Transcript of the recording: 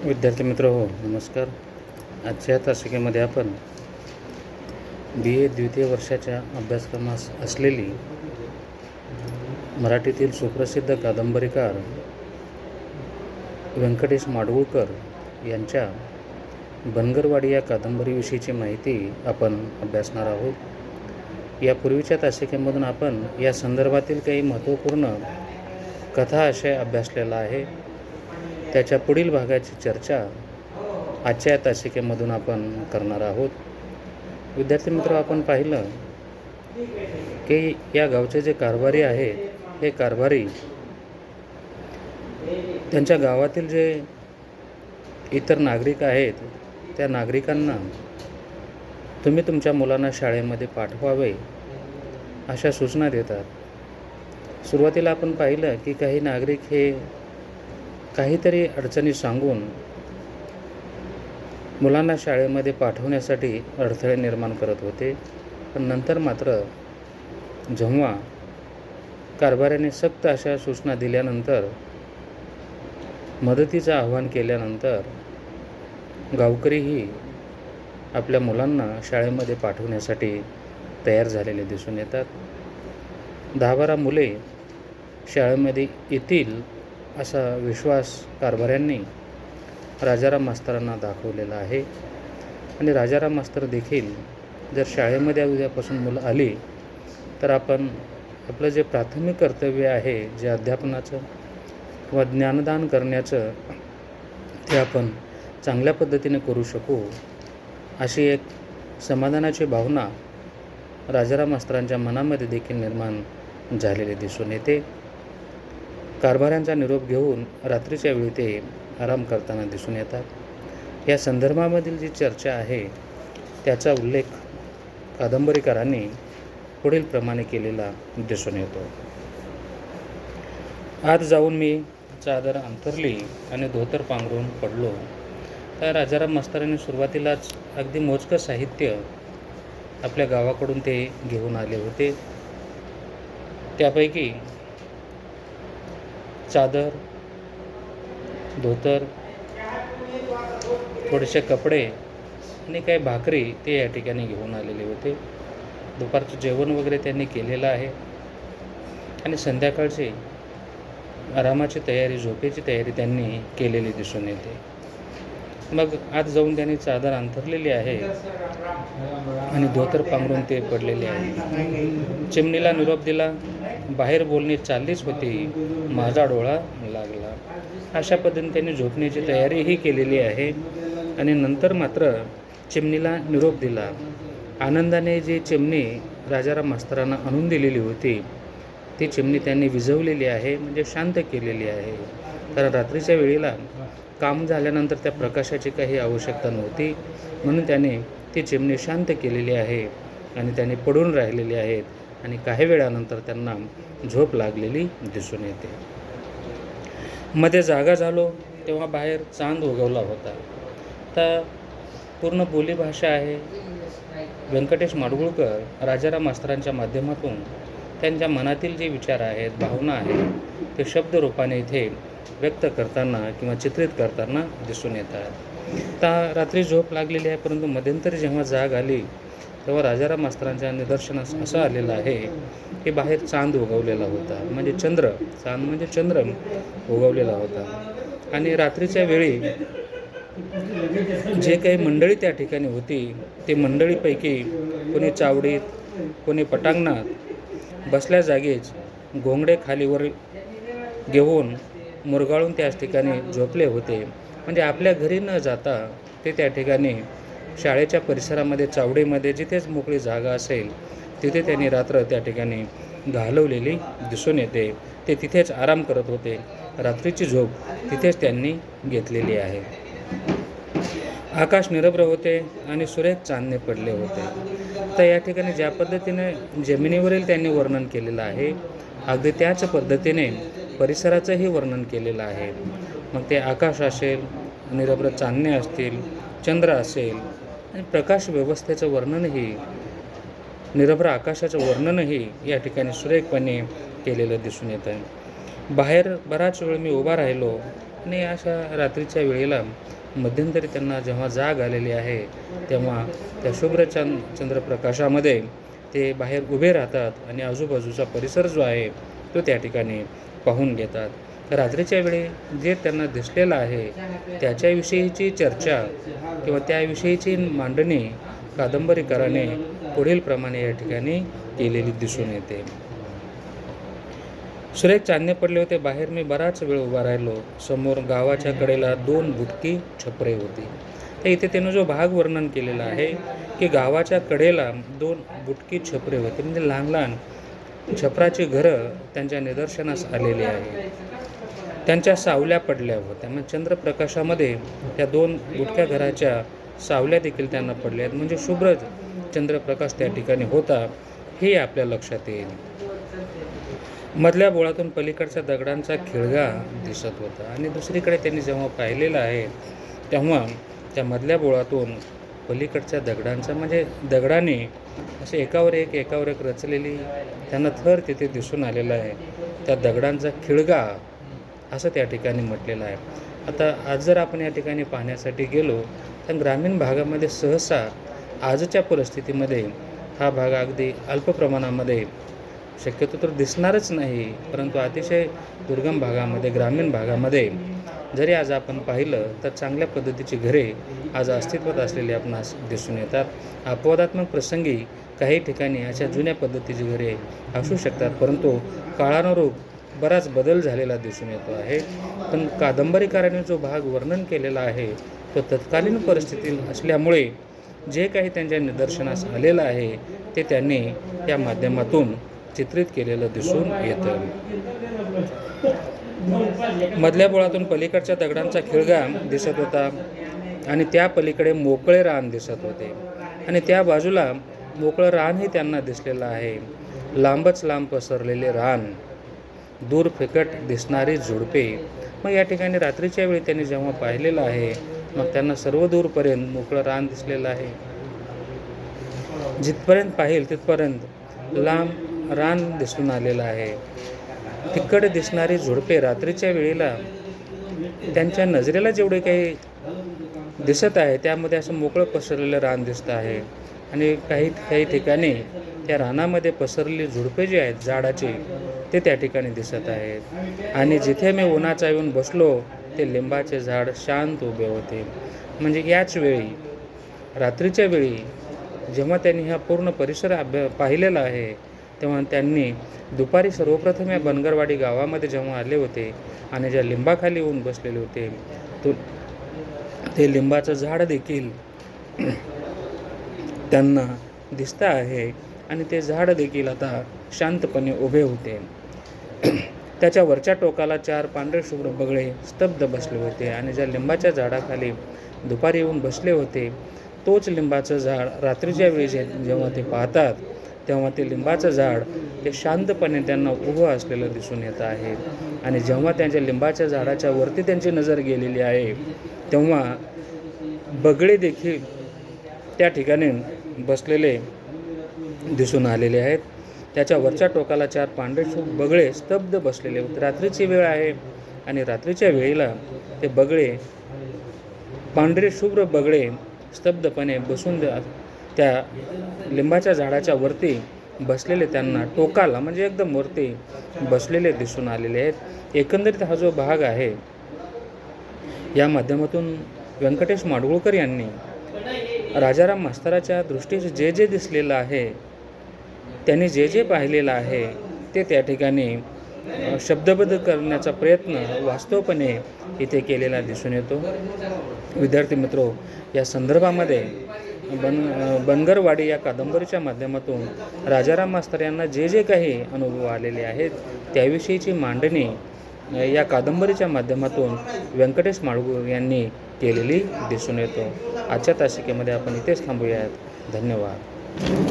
विद्यार्थी मित्र हो, नमस्कार. आजच्या तासिकेमध्ये आपण BA द्वितीय वर्षाच्या अभ्यासक्रमास असलेली मराठीतील सुप्रसिद्ध कादंबरीकार व्यंकटेश माडगूळकर यांच्या बनगरवाडी या कादंबरीविषयीची माहिती आपण अभ्यासणार आहोत. यापूर्वीच्या तासिकेमधून आपण या संदर्भातील काही महत्त्वपूर्ण कथा आशय अभ्यासलेला आहे. त्याच्या पुढील भागाची चर्चा आजच्या तासिकेमधून आपण करणार आहोत. विद्यार्थी मित्र, आपण पाहिलं की या गावचे जे कारभारी आहेत, हे कारभारी त्यांच्या गावातील जे इतर नागरिक आहेत, त्या नागरिकांना तुम्ही तुमच्या मुलांना शाळेमध्ये पाठवावे अशा सूचना देतात. सुरुवातीला आपण पाहिलं की काही नागरिक हे काहीतरी अडचणी सांगून मुलांना शाळेमध्ये पाठवण्यासाठी अडथळे निर्माण करत होते. पण नंतर मात्र जेव्हा कारभाऱ्याने सक्त अशा सूचना दिल्यानंतर, मदतीचं आवाहन केल्यानंतर गावकरीही आपल्या मुलांना शाळेमध्ये पाठवण्यासाठी तयार झालेले दिसून येतात. 10-12 मुले शाळेमध्ये येतील असा विश्वास कारभाऱ्यांनी राजाराम मास्तरांना दाखवलेला आहे. आणि राजाराम मास्तर देखील जर शाळेमध्ये उद्यापासून मुलं आली तर आपण आपलं जे प्राथमिक कर्तव्य आहे, जे अध्यापनाचं किंवा ज्ञानदान करण्याचं, ते आपण चांगल्या पद्धतीने करू शकू अशी एक समाधानाची भावना राजाराम मास्तरांच्या मनामध्ये देखील निर्माण झालेली दिसून येते. कारभाऱ्यांचा निरोप घेऊन रात्रीच्या वेळी ते आराम करताना दिसून येतात. या संदर्भामधील जी चर्चा आहे त्याचा उल्लेख कादंबरीकारांनी पुढील प्रमाणे केलेला दिसून येतो. आत जाऊन मी चादर अंथरली आणि धोतर पांघरून पडलो. तर राजाराम मास्तरांनी सुरुवातीलाच अगदी मोजकं साहित्य आपल्या गावाकडून ते घेऊन आले होते. त्यापैकी चादर, धोतर, थोडेसे कपडे आणि काही भाकरी ते या ठिकाणी घेऊन आलेले होते. दुपारचं जेवण वगैरे त्यांनी केलेलं आहे आणि संध्याकाळची आरामाची तयारी, झोपेची तयारी त्यांनी केलेली दिसून येते. मग आत जाऊन त्यांनी चादर अंथरलेली आहे आणि धोतर पांघरून ते पडलेले आहे. चिमणीला निरोप दिला, बाहेर बोलणी चाललीच होती, माझा डोळा लागला. अशा पद्धतीने त्यांनी झोपण्याची तयारीही केलेली आहे. आणि नंतर मात्र चिमणीला निरोप दिला. आनंदाने जी चिमणी राजाराम मास्तरांना आणून दिलेली होती, ती चिमणी त्यांनी विझवलेली आहे, म्हणजे शांत केलेली आहे. कारण रात्रीच्या वेळेला काम झाल्यानंतर त्या प्रकाशाची काही आवश्यकता नव्हती, म्हणून त्याने ती चिमणी शांत केलेली आहे आणि त्याने पडून राहिलेली आहेत. आणि काही वेळानंतर त्यांना झोप लागलेली दिसून येते. मध्ये जागा झालो तेव्हा बाहेर चांद उगवला होता. तर पूर्ण बोलीभाषा आहे. व्यंकटेश माडगूळकर राजाराम मास्तरांच्या माध्यमातून त्यांच्या मनातील जे विचार आहेत, भावना आहेत, ते शब्दरूपाने इथे व्यक्त करताना किंवा चित्रित करताना दिसून येतात. तर रात्री झोप लागलेली आहे, परंतु मध्यंतरी जेव्हा जाग आली तेव्हा राजाराम मास्तरांच्या निदर्शनास असं आलेलं आहे की बाहेर चांद उगवलेला होता, म्हणजे चंद्र, चांद म्हणजे चंद्र उगवलेला होता. आणि रात्रीच्या वेळी जे काही मंडळी त्या ठिकाणी होती, ती मंडळीपैकी कोणी चावडीत, कोणी पटांगणात बसल्या जागीच घोंगडे खालीवर घेऊन मुरगाळून त्याच ठिकाणी झोपले होते. म्हणजे आपल्या घरी न जाता ते त्या ठिकाणी शाळेच्या परिसरामध्ये, चावडीमध्ये जिथेच मोकळी जागा असेल तिथे त्यांनी रात्र त्या ठिकाणी घालवलेली दिसून येते. ते तिथेच आराम करत होते. रात्रीची झोप तिथेच त्यांनी घेतलेली आहे. आकाश निरभ्र होते आणि सुरेख चांदणे पडले होते. तर या ठिकाणी ज्या पद्धतीने जमिनीवरील त्यांनी वर्णन केलेलं आहे, अगदी त्याच पद्धतीने परिसराचंही वर्णन केलेलं आहे. मग ते आकाश असेल, निरभ्र चांदणे असतील, चंद्र असेल, आणि प्रकाश व्यवस्थेचं वर्णनही, निरभ्र आकाशाचं वर्णनही या ठिकाणी सुरेखपणे केलेलं दिसून येतं. बाहेर बराच वेळ मी उभा राहिलो आणि अशा रात्रीच्या वेळेला मध्यंतरी त्यांना जेव्हा जाग आलेली आहे तेव्हा त्या शुभ्र चंद्रप्रकाशामध्ये ते बाहेर उभे राहतात आणि आजूबाजूचा परिसर जो आहे तो त्या ठिकाणी पाहून घेतात. रात्रीच्या वेळी जे त्यांना दिसलेलं आहे त्याच्याविषयीची चर्चा किंवा त्याविषयीची मांडणी कादंबरीकाराने पुढील प्रमाणे या ठिकाणी केलेली दिसून येते. सुरेख चांदणे पडले होते बाहेर, मी बराच वेळ उभा राहिलो. समोर गावाच्या कडेला 2 बुटकी छपरे होती. तर इथे त्यानं जो भाग वर्णन केलेला आहे की गावाच्या कडेला 2 बुटकी छपरे होते, म्हणजे लहान लहान छपराची घरं त्यांच्या निदर्शनास आलेली आहे. त्यांच्या सावल्या पडल्या होत्या, मग चंद्रप्रकाशामध्ये त्या 2 बुटक्या घराच्या सावल्या देखील त्यांना पडल्या आहेत, म्हणजे शुभ्र चंद्रप्रकाश त्या ठिकाणी होता हे आपल्या लक्षात येईल. मधल्या बोळातून पलीकडच्या दगडांचा खिळगा दिसत होता आणि दुसरीकडे त्यांनी जेव्हा पाहिलेलं आहे तेव्हा त्या मधल्या बोळातून पलीकडच्या दगडांचा, म्हणजे दगडाने असे एकावर एक रचलेली त्यांना थर तिथे दिसून आलेला आहे. त्या दगडांचा खिळगा असं त्या ठिकाणी म्हटलेलं आहे. आता आज जर आपण या ठिकाणी पाहण्यासाठी गेलो तर ग्रामीण भागामध्ये सहसा आजच्या परिस्थितीमध्ये हा भाग अगदी अल्प प्रमाणामध्ये शक्यतो तर दिसणारच नाही, परंतु अतिशय दुर्गम भागामध्ये, ग्रामीण भागामध्ये जरी आज आपण पाहिलं तर चांगल्या पद्धतीची घरे आज अस्तित्वात असलेली आपणास दिसून येतात. अपवादात्मक प्रसंगी काही ठिकाणी अशा जुन्या पद्धतीची घरे असू शकतात, परंतु काळानुरूप बराच बदल झालेला दिसून येतो आहे. पण कादंबरीकाराने जो भाग वर्णन केलेला आहे तो तत्कालीन परिस्थिती असल्यामुळे जे काही त्यांच्या निदर्शनास आलेलं आहे ते त्यांनी या माध्यमातून चित्रित केलेलं दिसून येतं. मधल्या बोळातून पलीकडच्या दगडांचा खिळगा दिसत होता आणि त्या पलीकडे मोकळे रान दिसत होते आणि त्या बाजूला मोकळं रानही त्यांना दिसलेलं आहे. लांबच लांब पसरलेले रान, दूर फिकट दिसणारी झुडपे. मग या ठिकाणी रात्रीच्या वेळी त्यांनी जेव्हा पाहिलेलं आहे मग त्यांना सर्व दूरपर्यंत मोकळं रान दिसलेलं आहे. जिथपर्यंत पाहिल तिथपर्यंत लांब रान दिसून आलेलं आहे. फिकट दिसणारी झुडपे रात्रीच्या वेळेला त्यांच्या नजरेला जेवढे काही दिसत आहे त्यामध्ये असं मोकळं पसरलेलं रान दिसतं आहे आणि काही ठिकाणी त्या रानामध्ये पसरलेली झुडपे जी आहेत झाडाची ते त्या ठिकाणी दिसत आहेत. आणि जिथे मी उन्हाचा येऊन बसलो ते लिंबाचे झाड शांत उभे होते. म्हणजे याच वेळी रात्रीच्या वेळी जेव्हा त्यांनी हा पूर्ण परिसर पाहिलेला आहे तेव्हा त्यांनी दुपारी सर्वप्रथम या बनगरवाडी गावामध्ये जेव्हा आले होते आणि ज्या लिंबाखाली येऊन बसलेले होते ते लिंबाचं झाड देखील त्यांना दिसतं आहे आणि ते झाड देखील आता शांतपणे उभे होते. त्याच्या वरच्या टोकाला 4 पांढरे शुभ्र बगळे स्तब्ध बसले होते आणि ज्या लिंबाच्या झाडाखाली दुपारी येऊन बसले होते तोच लिंबाचं झाड रात्रीच्या वेळी जेव्हा ते पाहतात तेव्हा ते लिंबाचं झाड ते शांतपणे त्यांना उभं असलेलं दिसून येत आहे. आणि जेव्हा त्यांच्या लिंबाच्या झाडाच्या वरती त्यांची नजर गेलेली आहे तेव्हा बगळे देखील त्या ठिकाणी बसलेले दिसून आलेले आहेत. त्याच्या वरच्या टोकाला 4 पांढरे शुभ्र बगळे स्तब्ध बसलेले होते. रात्रीची वेळ आहे आणि रात्रीच्या वेळेला ते बगळे, पांढरे शुभ्र बगळे स्तब्धपणे बसून त्या लिंबाच्या झाडाच्या वरती बसलेले त्यांना टोकाला म्हणजे एकदम वरती बसलेले दिसून आलेले आहेत. एकंदरीत हा जो भाग आहे या माध्यमातून व्यंकटेश माडगुळकर यांनी राजाराम मास्तराच्या दृष्टीस जे जे दिसलेलं आहे, त्यांनी जे जे पाहिलेलं आहे ते त्या ठिकाणी शब्दबद्ध करण्याचा प्रयत्न वास्तवपणे इथे केलेला दिसून येतो. विद्यार्थी मित्रो, या संदर्भामध्ये बनगरवाडी या कादंबरीच्या माध्यमातून राजाराम मास्तर यांना जे जे काही अनुभव आलेले आहेत त्याविषयीची मांडणी या कादंबरीच्या माध्यमातून व्यंकटेश माडगुळकर यांनी केलेली दिसून येतो. आजच्या तासिकेमध्ये आपण इथेच थांबूयात. धन्यवाद.